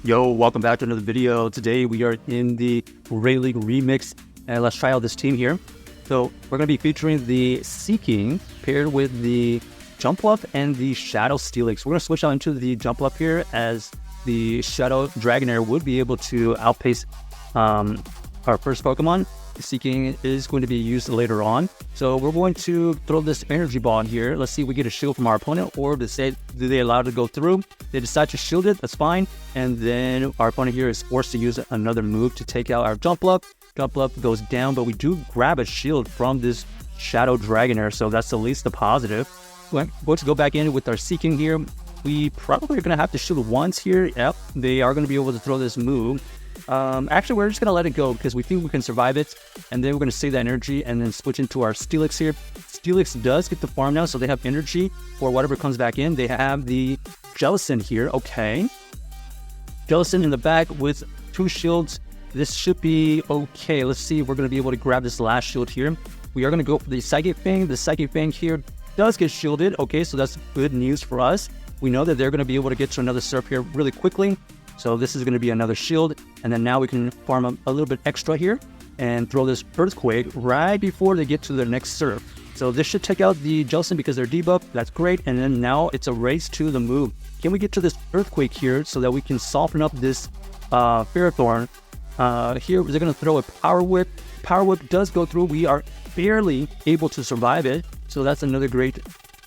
Yo, welcome back to another video. Today we are in the Great League Remix, and let's try out this team here. So we're going to be featuring the Seaking paired with the Jumpluff and the Shadow Steelix. We're going to switch out into the Jumpluff here, as the Shadow Dragonair would be able to outpace our first Pokemon. The Seaking is going to be used later on. So we're going to throw this energy ball in here. Let's see if we get a shield from our opponent, or do they allow it to go through? They decide to shield it, that's fine. And then our opponent here is forced to use another move to take out our Jumpluff. Jumpluff goes down, but we do grab a shield from this Shadow Dragonair, so that's at least a positive. We're going to go back in with our Seaking here. We probably are going to have to shield once here. Yep, they are going to be able to throw this move. Actually, we're just going to let it go because we think we can survive it. And then we're going to save that energy and then switch into our Steelix here. Steelix does get the farm now, so they have energy for whatever comes back in. They have the Jellicent here. Okay. Jellicent in the back with 2 shields. This should be okay. Let's see if we're going to be able to grab this last shield here. We are going to go for the Psychic Fang. The Psychic Fang here does get shielded. Okay, so that's good news for us. We know that they're going to be able to get to another surf here really quickly. So this is going to be another shield. And then now we can farm up a little bit extra here and throw this Earthquake right before they get to the next surf. So this should take out the Jellicent because they're debuffed. That's great. And then now it's a race to the move. Can we get to this Earthquake here so that we can soften up this Ferrothorn? Here they're going to throw a Power Whip. Power Whip does go through. We are barely able to survive it. So that's another great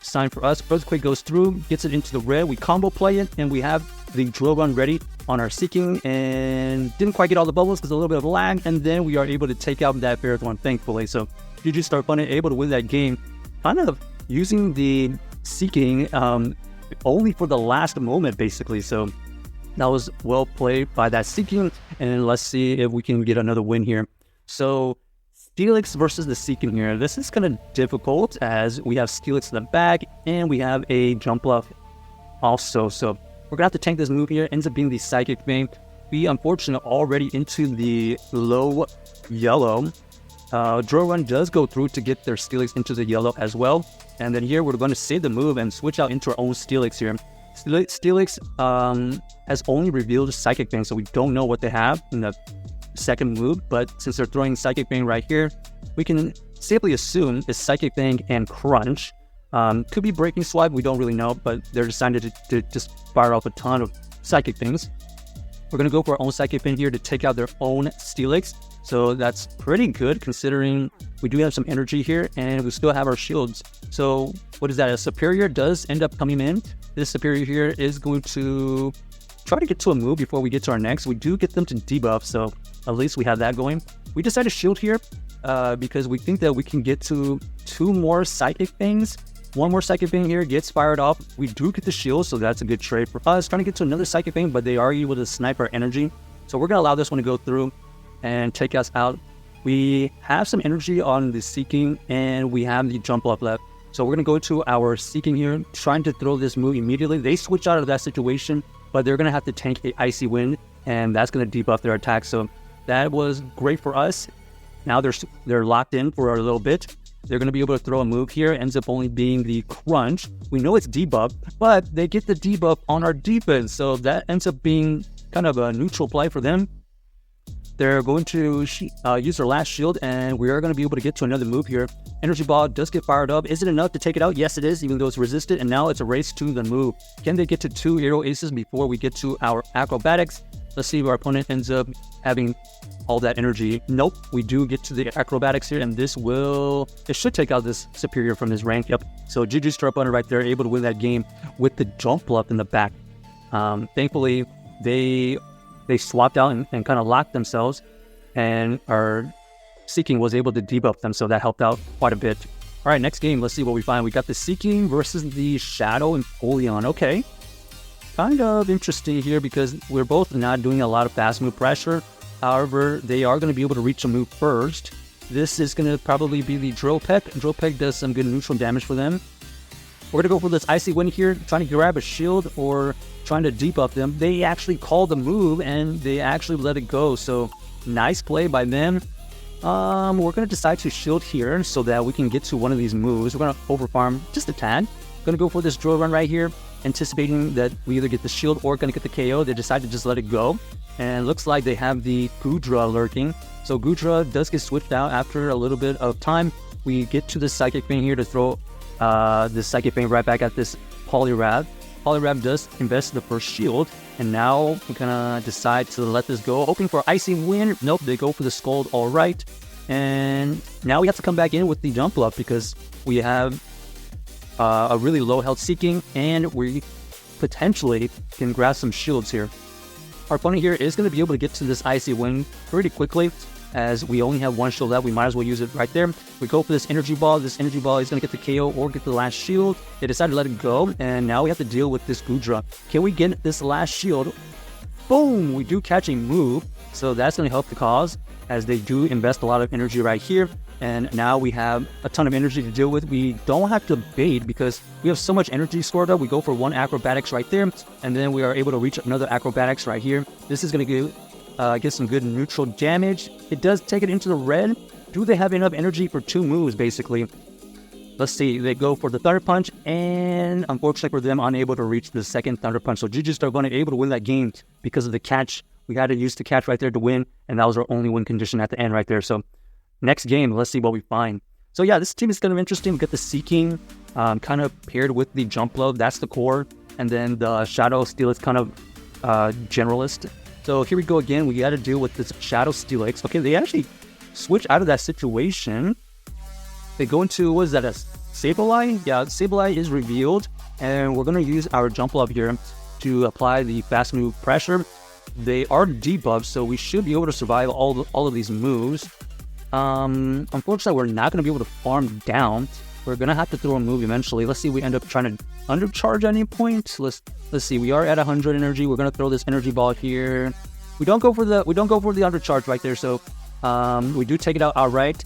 sign for us. Earthquake goes through, gets it into the red. We combo play it, and we have the drill run ready on our Seaking, and didn't quite get all the bubbles because a little bit of lag, and then we are able to take out that Ferrothorn, thankfully. So GG Star Fun able to win that game, kind of using the Seaking only for the last moment, basically. So that was well played by that Seaking, and let's see if we can get another win here. So Steelix versus the Seaking here. This is kind of difficult as we have Steelix in the back and we have a Jumpluff also. So we're gonna have to tank this move here. Ends up being the Psychic Fang. We unfortunately already into the low yellow. Drill Run does go through to get their Steelix into the yellow as well. And then here we're going to save the move and switch out into our own Steelix here. Steelix has only revealed Psychic Fang, so we don't know what they have in the second move. But since they're throwing Psychic Fang right here, we can safely assume it's Psychic Fang and Crunch. Could be Breaking Swipe, we don't really know, but they're decided to just fire off a ton of Psychic Fangs. We're going to go for our own Psychic Fang here to take out their own Steelix. So that's pretty good considering we do have some energy here and we still have our shields. So what is that? A Superior does end up coming in. This Superior here is going to try to get to a move before we get to our next. We do get them to debuff, so at least we have that going. We decided to shield here because we think that we can get to 2 more Psychic Fangs. 1 more Psychic Fang here gets fired off. We do get the shield, so that's a good trade for us. Trying to get to another Psychic Fang, but they are able to snipe our energy. So we're going to allow this one to go through and take us out. We have some energy on the Seaking, and we have the Jumpluff left. So we're going to go to our Seaking here, trying to throw this move immediately. They switch out of that situation, but they're going to have to tank a Icy Wind, and that's going to debuff their attack. So that was great for us. Now they're locked in for a little bit. They're going to be able to throw a move here. Ends up only being the Crunch. We know it's debuff, but they get the debuff on our defense. So that ends up being kind of a neutral play for them. They're going to use their last shield, and we are going to be able to get to another move here. Energy Ball does get fired up. Is it enough to take it out? Yes, it is, even though it's resisted. And now it's a race to the move. Can they get to 2 Aerial Aces before we get to our Acrobatics? Let's see if our opponent ends up having all that energy. Nope, we do get to the Acrobatics here, and it should take out this Superior from his rank. Yep. So GG Star Runner right there, able to win that game with the Jumpluff in the back. Thankfully, they swapped out and kind of locked themselves, and our Seaking was able to debuff them, so that helped out quite a bit. All right, next game, let's see what we find. We got the Seaking versus the Shadow Empoleon. Okay. Kind of interesting here because we're both not doing a lot of fast move pressure. However, they are going to be able to reach a move first. This is going to probably be the Drill Peck. Drill Peck does some good neutral damage for them. We're going to go for this Icy Wind here, trying to grab a shield or trying to debuff them. They actually called the move and they actually let it go. So nice play by them. We're going to decide to shield here so that we can get to one of these moves. We're going to overfarm just a tad. Going to go for this Drill Run right here. anticipating that we either get the shield or going to get the KO. They decide to just let it go. And it looks like they have the Goodra lurking. So Goodra does get switched out after a little bit of time. We get to the Psychic Fang here to throw this Psychic Fang right back at this Poliwrath. Poliwrath does invest the first shield. And now we're going to decide to let this go. Hoping for Icy Wind. Nope, they go for the Scald. All right. And now we have to come back in with the Jumpluff because we have a really low health Seaking, and we potentially can grab some shields here. Our opponent here is going to be able to get to this Icy Wind pretty quickly, as we only have one shield left. We might as well use it right there. We go for this Energy Ball. This Energy Ball is going to get the KO or get the last shield. They decide to let it go, and now we have to deal with this Goodra. Can we get this last shield? Boom! We do catch a move, so that's going to help the cause, as they do invest a lot of energy right here. And now we have a ton of energy to deal with. We don't have to bait because we have so much energy stored up. We go for one Acrobatics right there, and then we are able to reach another Acrobatics right here. This is going to get some good neutral damage. It does take it into the red. Do they have enough energy for 2 moves, basically? Let's see. They go for the Thunder Punch, and unfortunately for them, unable to reach the second Thunder Punch. So GG's are going to be able to win that game because of the catch. We had to use the catch right there to win, and that was our only win condition at the end right there. So next game, let's see what we find. So yeah, this team is kind of interesting. We get the Seaking kind of paired with the Jumpluff. That's the core. And then the Shadow Steelix kind of generalist. So here we go again. We got to deal with this Shadow Steelix. Okay, they actually switch out of that situation. They go into, what is that, a Sableye? Yeah, Sableye is revealed. And we're going to use our Jumpluff here to apply the fast move pressure. They are debuffed, so we should be able to survive all of these moves. Unfortunately, we're not going to be able to farm down. We're going to have to throw a move eventually. Let's see if we end up trying to undercharge at any point. Let's see. We are at 100 energy. We're going to throw this energy ball here. We don't go for the undercharge right there, so we do take it out outright.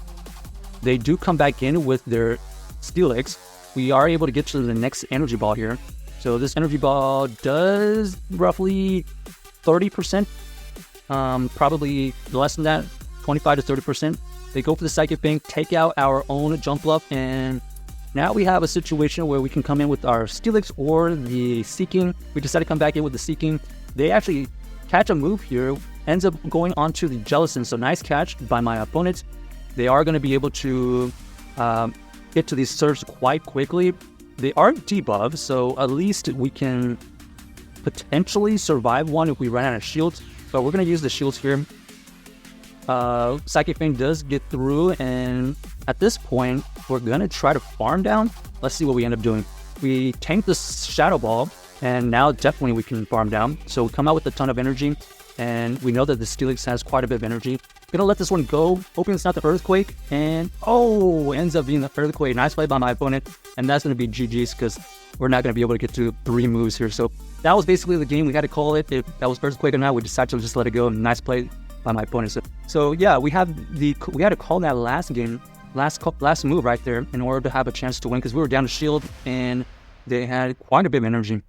They do come back in with their Steelix. We are able to get to the next energy ball here. So this energy ball does roughly 30%, probably less than that, 25 to 30%. They go for the Psychic Fang, take out our own Jumpluff, and now we have a situation where we can come in with our Steelix or the Seaking. We decide to come back in with the Seaking. They actually catch a move here, ends up going onto the Jellicent, so nice catch by my opponent. They are going to be able to get to these surfs quite quickly. They are debuffed, so at least we can potentially survive one if we run out of shields, but we're going to use the shields here. Psychic Fang does get through, and at this point, we're going to try to farm down. Let's see what we end up doing. We tank the Shadow Ball, and now definitely we can farm down. So we come out with a ton of energy, and we know that the Steelix has quite a bit of energy. Gonna let this one go, hoping it's not the Earthquake, and ends up being the Earthquake. Nice play by my opponent, and that's going to be GG's because we're not going to be able to get to 3 moves here. So that was basically the game. We had to call it. If that was Earthquake or not, we decided to just let it go. Nice play by my opponent. So yeah, we had to call that last move right there in order to have a chance to win, because we were down to shield and they had quite a bit of energy.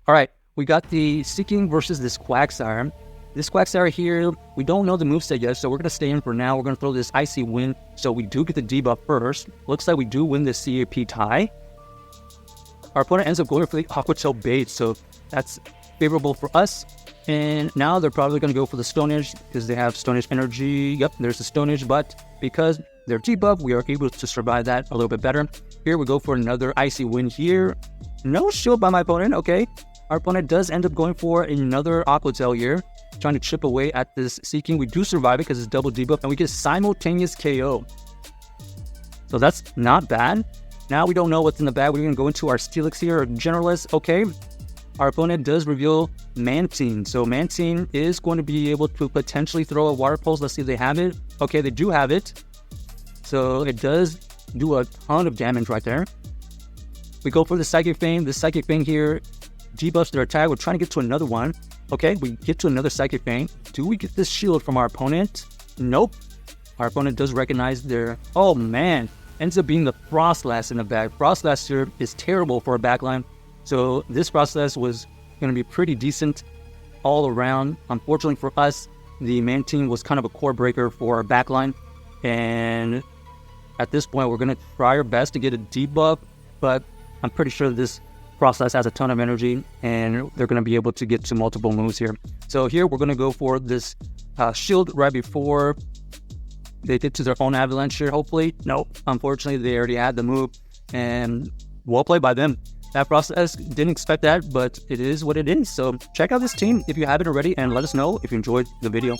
All right, we got the Seaking versus this Quagsire. This Quagsire here, we don't know the moveset yet, so we're going to stay in for now. We're going to throw this Icy Wind, so we do get the debuff first. Looks like we do win the CAP tie. Our opponent ends up going for the Aqua Tail bait, so that's favorable for us. And now they're probably going to go for the Stone Edge because they have Stone Edge energy. Yep, there's the Stone Edge, but because they're debuffed, we are able to survive that a little bit better. Here we go for another Icy Wind here. No shield by my opponent, okay. Our opponent does end up going for another Aqua Tail here, trying to chip away at this Seaking. We do survive it because it's double debuff, and we get simultaneous KO. So that's not bad. Now we don't know what's in the bag. We're going to go into our Steelix here, or Generalist. Okay, our opponent does reveal Mantine. So Mantine is going to be able to potentially throw a Water Pulse. Let's see if they have it. Okay, they do have it. So it does do a ton of damage right there. We go for the Psychic Fang. The Psychic Fang here debuffs their attack. We're trying to get to another one. Okay, we get to another Psychic Fang. Do we get this shield from our opponent? Nope. Our opponent does recognize their... Oh, man. Ends up being the Frostlass in the bag. Frostlass here is terrible for a backline. So this Frostlass was going to be pretty decent all around. Unfortunately for us, the Mantine was kind of a core breaker for our backline. And at this point, we're going to try our best to get a debuff. But I'm pretty sure this Process has a ton of energy, and they're going to be able to get to multiple moves here. So here we're going to go for this shield right before they get to their own avalanche here, hopefully. Nope, unfortunately, they already had the move, and well played by them. That Process didn't expect that, but it is what it is. So check out this team if you haven't already, and let us know if you enjoyed the video.